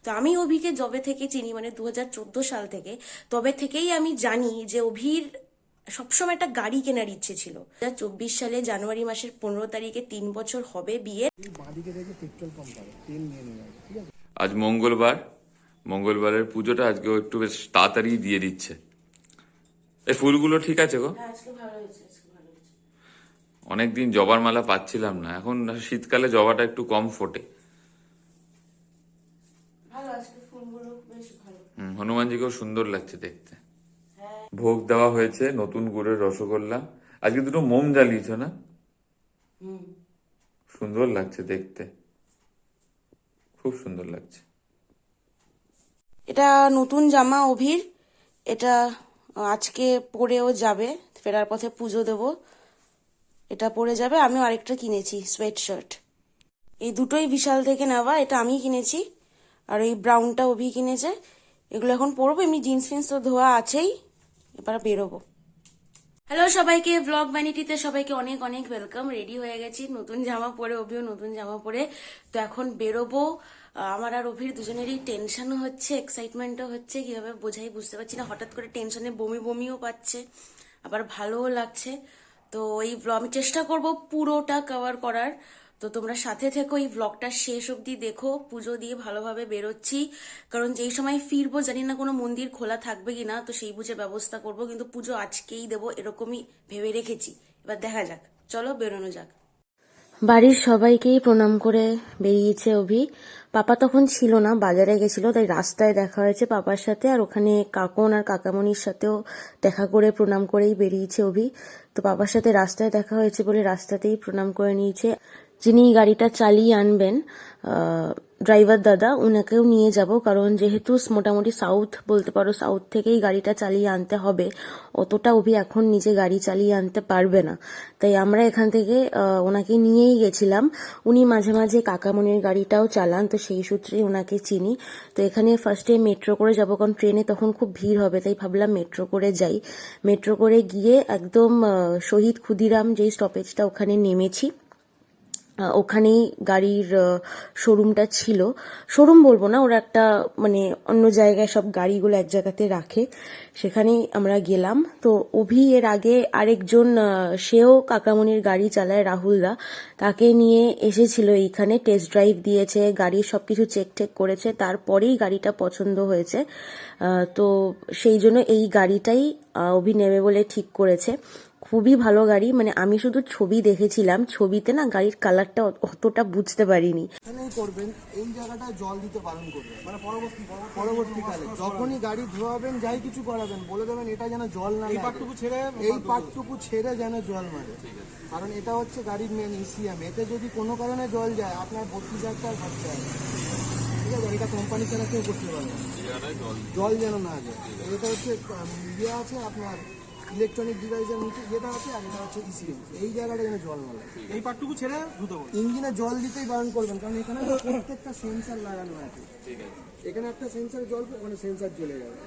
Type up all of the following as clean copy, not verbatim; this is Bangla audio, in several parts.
তো আমি অভিকে যবে থেকে চিনি, মানে 2014 সাল থেকে, তবে থেকেই আমি জানি যে অভির সবসময় একটা গাড়ি কেনার ইচ্ছে ছিল। 2024 সালে জানুয়ারি মাসের 15 তারিখে 3 বছর হবে বিয়ের। আজ মঙ্গলবার, মঙ্গলবারের পুজোটা আজকে একটু বেশ তাড়াতাড়ি দিয়ে দিচ্ছে। এই ফুলগুলো ঠিক আছে গো? আজকে ভালো হয়েছে, আজকে ভালো হয়েছে। অনেকদিন জবার মালা পাচ্ছিলাম না, এখন শীতকালে জবাটা একটু কম ফোটে। ভালো, আজকে ফুলগুলো বেশ ভালো। হনুমানজিকেও সুন্দর লাগছে দেখতে। ভোগ দেওয়া হয়েছে নতুন গুড়ের রসগোল্লা। আজকে দুটো মোম জ্বালিয়েছ না? সুন্দর লাগছে দেখতে, খুব সুন্দর লাগছে। এটা নতুন জামা অভির, এটা আজকে পরেও যাবে, ফেরার পথে পুজো দেব, এটা পরে যাবে। আমিও আরেকটা কিনেছি সোয়েট শার্ট, এই দুটোই বিশাল থেকে নেওয়া, এটা আমি কিনেছি আর এই ব্রাউনটা অভি কিনেছে। এগুলো এখন পরবো, এমনি জিন্স ফিন্স তো ধোয়া আছেই, এবার বেরোবো। হ্যালো সবাইকে, ব্লগ ভ্যানিটিতে সবাইকে অনেক অনেক ওয়েলকাম। রেডি হয়ে গেছি নতুন জামা পরে, অভিও নতুন জামা পরে, তো এখন বেরোবো। আমার আর অভির দুজনেরই টেনশনও হচ্ছে, এক্সাইটমেন্টও হচ্ছে, কিভাবে বোঝাই বুঝতে পারছি না। হঠাৎ করে টেনশনে বমি বমিও পাচ্ছে, আবার ভালোও লাগছে। তো এই ব্লগ আমি চেষ্টা করব পুরোটা কভার করার, তো তোমরা সাথে থেকো, এই ব্লগটা শেষ অবধি দেখো। পুজো দিয়ে ভালোভাবে বেরোচ্ছি, কারণ যেই সময় ফিরবো জানি না কোনো মন্দির খোলা থাকবে কিনা, তো সেই বুঝে ব্যবস্থা করব, কিন্তু পুজো আজকেই দেবো এরকমই ভেবে রেখেছি। এবার দেখা যাক, চলো বেরোনো যাক। বাড়ির সবাইকেই প্রণাম করে বেরিয়েছে অভি। পাপা তখন ছিল না, বাজারে গেছিল, তাই রাস্তায় দেখা হয়েছে পাপার সাথে, আর ওখানে কাকন আর কাকামণির সাথেও দেখা করে প্রণাম করেই বেরিয়েছে অভি। তো পাপার সাথে রাস্তায় দেখা হয়েছে বলে রাস্তাতেই প্রণাম করে নিয়েছে। যিনি গাড়িটা চালিয়ে আনবেন, ড্রাইভার দাদা, উনাকেও নিয়ে যাব, কারণ যেহেতু মোটামুটি সাউথ বলতে পারো, সাউথ থেকেই গাড়িটা চালিয়ে আনতে হবে, অতটা অভি এখন নিজে গাড়ি চালিয়ে আনতে পারবে না, তাই আমরা এখান থেকে ওনাকে নিয়েই গেছিলাম। উনি মাঝে মাঝে কাকামণির গাড়িটাও চালান, তো সেই সূত্রেই ওনাকে চিনি। তো এখানে ফার্স্টে মেট্রো করে যাবো, কারণ ট্রেনে তখন খুব ভিড় হবে, তাই ভাবলাম মেট্রো করে যাই। মেট্রো করে গিয়ে একদম শহীদ ক্ষুদিরাম যেই স্টপেজটা, ওখানে নেমেছি। ওখানেই গাড়ির শোরুমটা ছিল, শোরুম বলবো না, ওরা একটা মানে অন্য জায়গায় সব গাড়িগুলো এক জায়গাতে রাখে, সেখানেই আমরা গেলাম। তো অভি এর আগে আরেকজন, সেও কাকামণির গাড়ি চালায়, রাহুলদা, তাকে নিয়ে এসেছিল এইখানে, টেস্ট ড্রাইভ দিয়েছে, গাড়ির সবকিছু চেক টেক করেছে, তারপরেই গাড়িটা পছন্দ হয়েছে। তো সেই জন্য এই গাড়িটাই অভি নেবে বলে ঠিক করেছে। খুবই ভালো গাড়ি, মানে আমি শুধু ছবি দেখেছিলাম, ছবিতে না গাড়ির কালারটা অতটা বুঝতে পারিনি। এখানেই করবেন, এই জায়গাটা জল দিতে বারণ করবেন, মানে পরবর্তীকালে যখনই গাড়ি ধোয়াবেন, যাই কিছু করাবেন, বলে দেবেন এটা যেন জল না, এই পার্টটুকু ছেড়ে যেন জল মারে, কারণ এটা হচ্ছে গাড়ির মেন ইসিএম। এতে যদি কোনো কারণে জল যায়, আপনার 32,000 টাকা খরচা হবে, ঠিক আছে? এটা কোম্পানি ছাড়া কেউ করতে পারবে না, জল যেন না যায়। এটা হচ্ছে ইয়ে আছে আপনার ইলেকট্রনিক ডিভাইসের নিচে যেটা আছে, আর এটা হচ্ছে ইসিএম, এই জায়গাটা যেন জল না লাগে, এই পার্টটুকু ছেড়ে ধুতে হবে। ইঞ্জিনে জল দিতেই বারণ করবেন, কারণ এখানে প্রত্যেকটা সেন্সার লাগানো আছে, এখানে একটা সেন্সার জ্বলবে, ওখানে সেন্সার জ্বলে যাবে।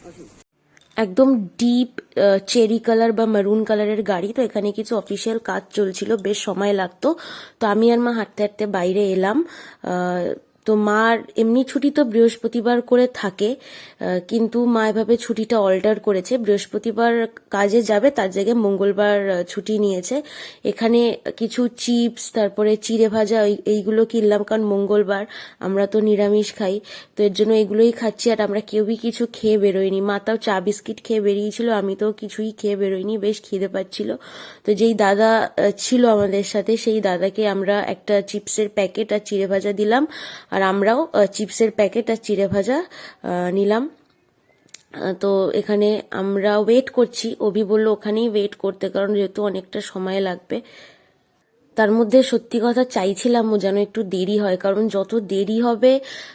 আসুন। একদম ডিপ চেরি কালার বা মেরুন কালারের গাড়ি, তো এখানে কিছু অফিসিয়াল কাজ চলছিল, বেশ সময় লাগতো, তো আমি আর মা হাঁটতে হাঁটতে বাইরে এলাম। তো মার এমনি ছুটি তো বৃহস্পতিবার করে থাকে, কিন্তু মা এভাবে ছুটিটা অল্টার করেছে, বৃহস্পতিবার কাজে যাবে, তার জায়গায় মঙ্গলবার ছুটি নিয়েছে। এখানে কিছু চিপস, তারপরে চিড়ে ভাজা, এইগুলো কিনলাম, কারণ মঙ্গলবার আমরা তো নিরামিষ খাই, তো এর জন্য এগুলোই খাচ্ছি। আর আমরা কেউই কিছু খেয়ে বেরোইনি, মা তাও চা বিস্কিট খেয়ে বেরিয়েছিল, আমি তো কিছুই খেয়ে বেরোইনি, বেশ খিদে পাচ্ছিল। তো যেই দাদা ছিল আমাদের সাথে, সেই দাদাকে আমরা একটা চিপসের প্যাকেট আর চিড়ে ভাজা দিলাম, আর আমরাও চিপসের প্যাকেট আর চিড়ে ভাজা নিলাম। তো এখানে আমরা ওয়েট করছি, অভি বলল ওখানেই ওয়েট করতে, কারণ যেহেতু অনেকটা সময় লাগবে। তার মধ্যে সত্যি কথা চাইছিলাম ও যেন একটু দেরি হয়, কারণ যত দেরি হবে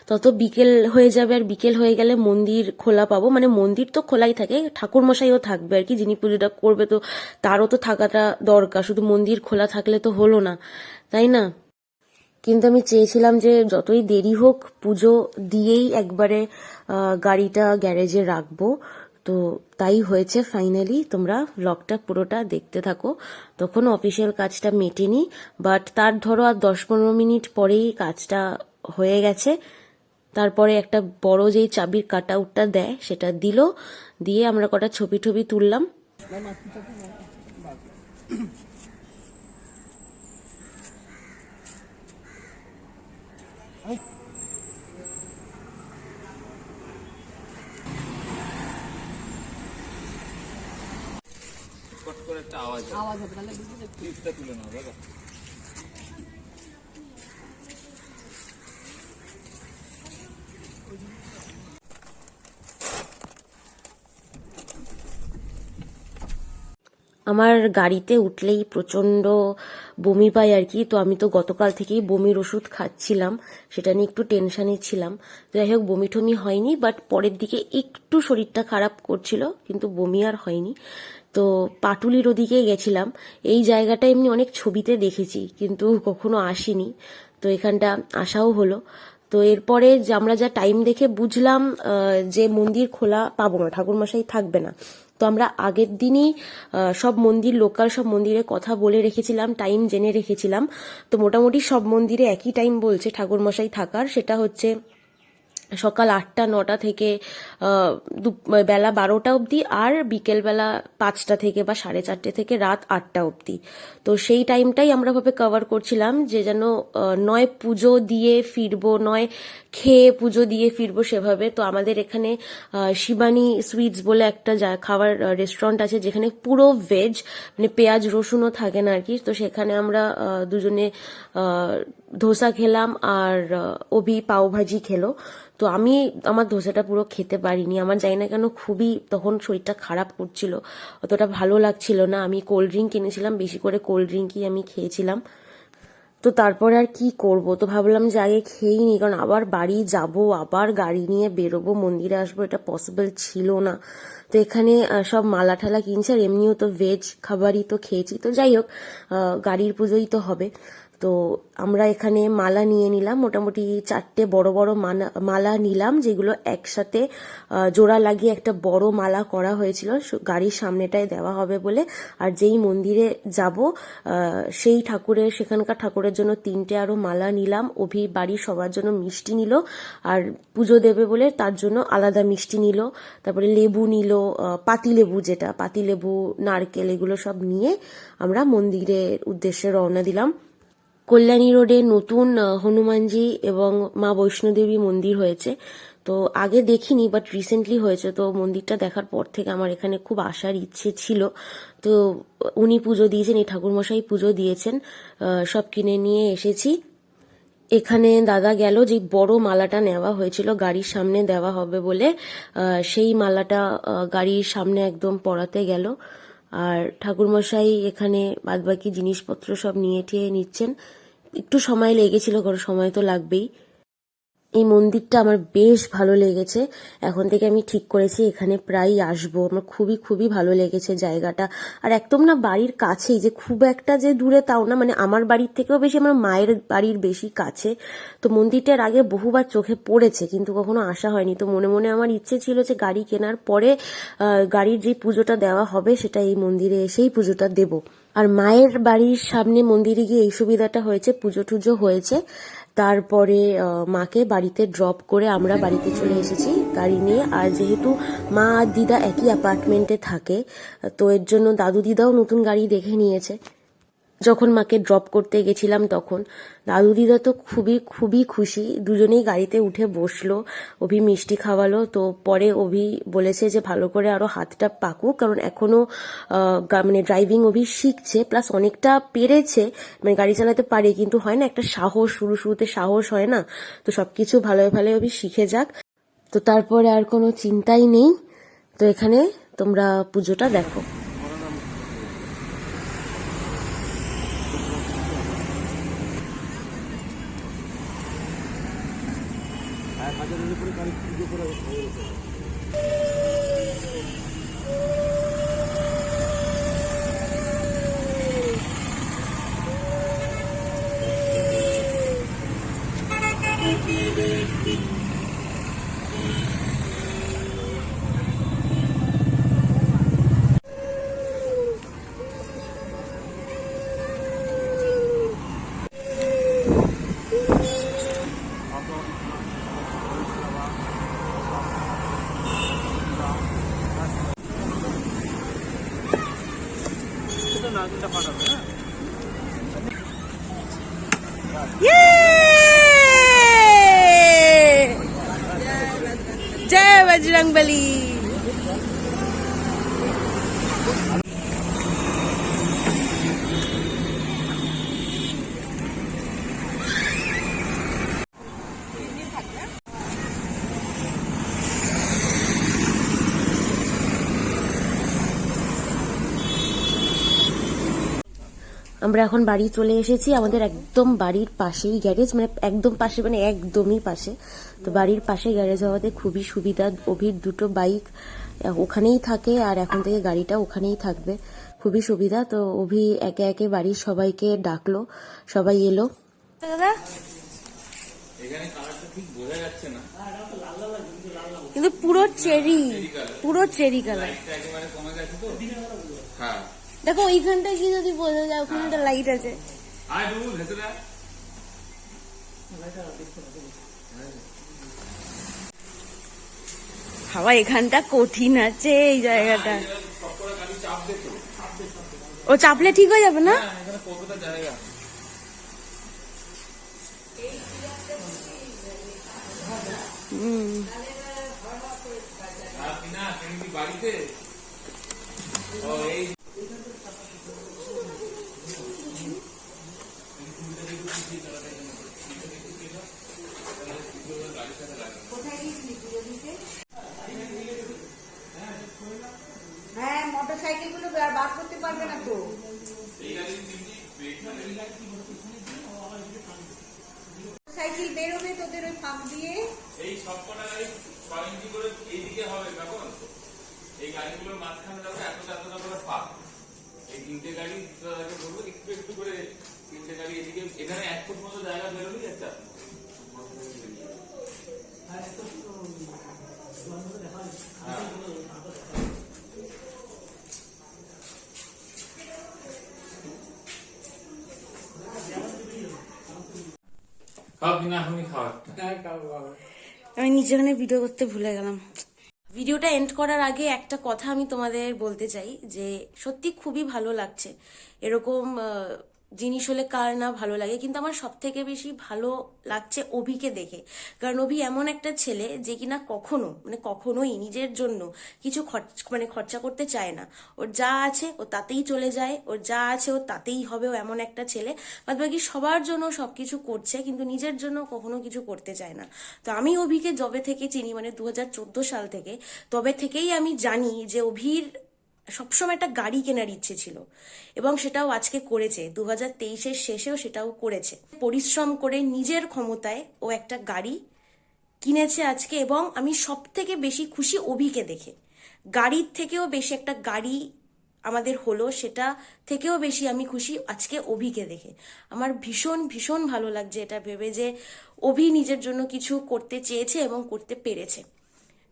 তত বিকেল হয়ে যাবে, আর বিকেল হয়ে গেলে মন্দির খোলা পাবো, মানে মন্দির তো খোলাই থাকে, ঠাকুরমশাইও থাকবে আর কি, যিনি পুজোটা করবে, তো তারও তো থাকাটা দরকার, শুধু মন্দির খোলা থাকলে তো হলো না, তাই না? কিন্তু আমি চেয়েছিলাম যে যতই দেরি হোক পুজো দিয়েই একবারে গাড়িটা গ্যারেজে রাখবো। তো তাই হয়েছে ফাইনালি। তোমরা ব্লগটা পুরোটা দেখতে থাকো। তখন অফিসিয়াল কাজটা মেটেনি, বাট তার ধরো আর 10-15 মিনিট পরেই কাজটা হয়ে গেছে। তারপরে একটা বড় যেই চাবির কাট আউটটা দেয় সেটা দিল, দিয়ে আমরা কটা ছবি টবি তুললাম। আমার গাড়িতে উঠলেই প্রচণ্ড বমি পাই আর কি। তো আমি তো গতকাল থেকেই বমির ওষুধ খাচ্ছিলাম, সেটা নিয়ে একটু টেনশানে ছিলাম। যাই হোক, বমি টমি হয়নি, বাট পরের দিকে একটু শরীরটা খারাপ করছিল, কিন্তু বমি আর হয়নি। তো পাটুলির ওদিকে গেছিলাম। এই জায়গাটা এমনি অনেক ছবিতে দেখেছি, কিন্তু কখনো আসিনি। তো এখানটা আসাও হলো। তো এরপরে যে আমরা যা টাইম দেখে বুঝলাম যে মন্দির খোলা পাবো না, ঠাকুরমশাই থাকবে না। তো আমরা আগের দিনই সব মন্দির, লোকাল সব মন্দিরে কথা বলে রেখেছিলাম, টাইম জেনে রেখেছিলাম। তো মোটামুটি সব মন্দিরে একই টাইম বলছে ঠাকুরমশাই থাকার, সেটা হচ্ছে সকাল 8টা-9টা থেকে বেলা 12টা অবধি, আর বিকেলবেলা 5টা থেকে বা 4:30 থেকে রাত 8টা অবধি। তো সেই টাইমটাই আমরা ভাবে কভার করছিলাম, যে যেন নয় পুজো দিয়ে ফিরবো, নয় খেয়ে পুজো দিয়ে ফিরবো সেভাবে। তো আমাদের এখানে শিবানী সুইটস বলে একটা খাবার রেস্টুরেন্ট আছে, যেখানে পুরো ভেজ, মানে পেঁয়াজ রসুনও থাকে না আর কি। তো সেখানে আমরা দুজনে ধোসা খেলাম, আর অভি পাওভাজি খেলো। তো আমি আমার ধোসাটা পুরো খেতে পারিনি, আমার জানি না কেন খুবই তখন শরীরটা খারাপ করছিল, অতটা ভালো লাগছিল না। আমি কোল্ড ড্রিঙ্ক কিনেছিলাম, বেশি করে কোল্ড ড্রিঙ্কই আমি খেয়েছিলাম। তো তারপরে আর কি করব, তো ভাবলাম যে আগে খেয়েই নি, কারণ আবার বাড়ি যাব, আবার গাড়ি নিয়ে বেরোবো, মন্দিরে আসবো, এটা পসিবল ছিল না। তো এখানে সব মালা ঠালা কিনছে, আর এমনিও তো ভেজ খাবারই তো খেয়েছি। তো যাই হোক, গাড়ির পুজোই তো হবে। তো আমরা এখানে মালা নিয়ে নিলাম, মোটামুটি 4টে বড় বড় মালা নিলাম, যেগুলো একসাথে জোড়া লাগিয়ে একটা বড় মালা করা হয়েছিল, গাড়ির সামনেটায় দেওয়া হবে বলে। আর যেই মন্দিরে যাব সেই ঠাকুরের, সেখানকার ঠাকুরের জন্য 3টে আরো মালা নিলাম। অভি বাড়ির সবার জন্য মিষ্টি নিল, আর পুজো দেবে বলে তার জন্য আলাদা মিষ্টি নিল। তারপরে লেবু নিল, পাতিলেবু, যেটা পাতিলেবু, নারকেল, এগুলো সব নিয়ে আমরা মন্দিরের উদ্দেশ্যে রওনা দিলাম। কল্যাণী রোডে নতুন হনুমানজি এবং মা বৈষ্ণোদেবী মন্দির হয়েছে। তো আগে দেখিনি, বাট রিসেন্টলি হয়েছে। তো মন্দিরটা দেখার পর থেকে আমার এখানে খুব আসার ইচ্ছে ছিল। তো উনি পুজো দিয়েছেন, এই ঠাকুরমশাই পুজো দিয়েছেন, সব কিনে নিয়ে এসেছি। এখানে দাদা গেল, যে বড় মালাটা নেওয়া হয়েছিল গাড়ির সামনে দেওয়া হবে বলে, সেই মালাটা গাড়ির সামনে একদম পরাতে গেল। আর ঠাকুরমশাই এখানে বাদবাকি জিনিসপত্র সব নিয়ে টিয়ে নিচ্ছেন। একটু সময় লেগেছিল, কারণ সময় তো লাগবেই। এই মন্দিরটা আমার বেশ ভালো লেগেছে। এখন থেকে আমি ঠিক করেছি এখানে প্রায়ই আসবো। আমার খুবই খুবই ভালো লেগেছে জায়গাটা। আর একদম না বাড়ির কাছেই, যে খুব একটা যে দূরে তাও না, মানে আমার বাড়ির থেকেও বেশি আমার মায়ের বাড়ির বেশি কাছে। তো মন্দিরটার আগে বহুবার চোখে পড়েছে, কিন্তু কখনো আসা হয়নি। তো মনে মনে আমার ইচ্ছে ছিল যে গাড়ি কেনার পরে গাড়ির যে পুজোটা দেওয়া হবে সেটা এই মন্দিরে এসেই পুজোটা দেব। আর মায়ের বাড়ির সামনে মন্দিরে গিয়ে এই সুবিধাটা হয়েছে, পুজো টুজো হয়েছে। তারপরে মাকে বাড়িতে ড্রপ করে আমরা বাড়িতে চলে এসেছি গাড়ি নিয়ে। আর যেহেতু মা আর দিদা একই অ্যাপার্টমেন্টে থাকে, তো এর জন্য দাদু দিদাও নতুন গাড়ি দেখে নিয়েছে। যখন মাকে ড্রপ করতে গেছিলাম তখন দাদু দিদা তো খুবই খুবই খুশি, দুজনেই গাড়িতে উঠে বসলো, অভি মিষ্টি খাওয়ালো। তো পরে অভি বলেছে যে ভালো করে আরো হাতটা পাকুক, কারণ এখনো মানে ড্রাইভিং অভি শিখছে, প্লাস অনেকটা পেরেছে, মানে গাড়ি চালাতে পারে, কিন্তু হয় না একটা সাহস, শুরুতে সাহস হয় না। তো সবকিছু ভালোই ভালোই অভি শিখে যাক। তো তারপরে আর কোনো চিন্তাই নেই। তো এখানে তোমরা পুজোটা দেখো। जय बजरंग बली। আমরা এখন বাড়ি চলে এসেছি। আমাদের একদম বাড়ির পাশেই গ্যারেজ, মানে একদম পাশে, মানে একদমই পাশে। তো বাড়ির পাশে গ্যারেজ হওয়াতে খুবই সুবিধা। অভির দুটো বাইক ওখানেই থাকে আর এখন থেকে গাড়িটা ওখানেই থাকবে, খুবই সুবিধা। তো অভি একে একে বাড়ির সবাইকে ডাকলো, সবাই এলো। দাদা কিন্তু পুরো চেরি কালার। দেখো ওইখানটায় কি যদি বোঝা যায়, ওখানে একটা লাইট আছে। হাওয়া এখানটা কঠিন আছে, এই জায়গাটা। ও চাপলে ঠিক হয়ে যাবে না? বাড়িতে হ্যাঁ, মোটরসাইকেল গুলো বার করতে পারবে না তো। সাইকেল বেরোবে তোদের ওই ফাঁক দিয়ে। এই সবকটা গাড়ি 6 ইঞ্চি করে এইদিকে হবে তখন এই গাড়িগুলোর মাঝখানে যাবে এতটা করে ফাঁক। এই তিনটে গাড়ি বলবো একটু একটু করে, তিনটে গাড়ি এদিকে, এখানে 1 ফুট মতো জায়গা বেরোলেই একটা আমি নিজেখানে ভিডিও করতে ভুলে গেলাম। ভিডিওটা এন্ড করার আগে একটা কথা আমি তোমাদের বলতে চাই যে সত্যি খুবই ভালো লাগছে। এরকম জিনিস হলে কার না ভালো লাগে, কিন্তু আমার সব থেকে বেশি ভালো লাগছে অভিকে দেখে। কারণ অভি এমন একটা ছেলে যে কিনা কখনোই নিজের জন্য কিছু খরচা করতে চায় না। ওর যা আছে ও তাতেই চলে যায়, ওর যা আছে ও তাতেই হবে। ও এমন একটা ছেলে, বাদবাকি সবার জন্য সবকিছু করছে কিন্তু নিজের জন্য কখনো কিছু করতে চায় না। তো আমি অভিকে যবে থেকে চিনি, মানে 2014 সাল থেকে, তবে থেকেই আমি জানি যে অভির সবসময় একটা গাড়ি কেনার ইচ্ছে ছিল এবং সেটাও আজকে করেছে। 2023-এর শেষেও সেটাও করেছে। পরিশ্রম করে নিজের ক্ষমতায় ও একটা গাড়ি কিনেছে আজকে। এবং আমি সব থেকে বেশি খুশি অভিকে দেখে। গাড়ির থেকেও বেশি একটা গাড়ি আমাদের হলো, সেটা থেকেও বেশি আমি খুশি আজকে অভিকে দেখে। আমার ভীষণ ভীষণ ভালো লাগছে এটা ভেবে যে অভি নিজের জন্য কিছু করতে চেয়েছে এবং করতে পেরেছে।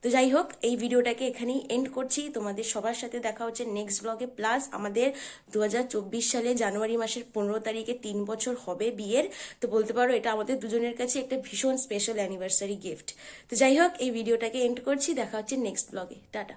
তো যাই হোক, এই ভিডিওটাকে এখানেই এন্ড করছি। তোমাদের সবার সাথে দেখা হচ্ছে নেক্সট ব্লগে। প্লাস আমাদের 2024 সালে জানুয়ারি মাসের 15 তারিখে 3 বছর হবে বিয়ের। তো বলতে পারো এটা আমাদের দুজনের কাছে একটা ভীষণ স্পেশাল অ্যানিভার্সারি গিফট। তো যাই হোক, এই ভিডিওটাকে এন্ড করছি। দেখা হচ্ছে নেক্সট ব্লগে। টাটা।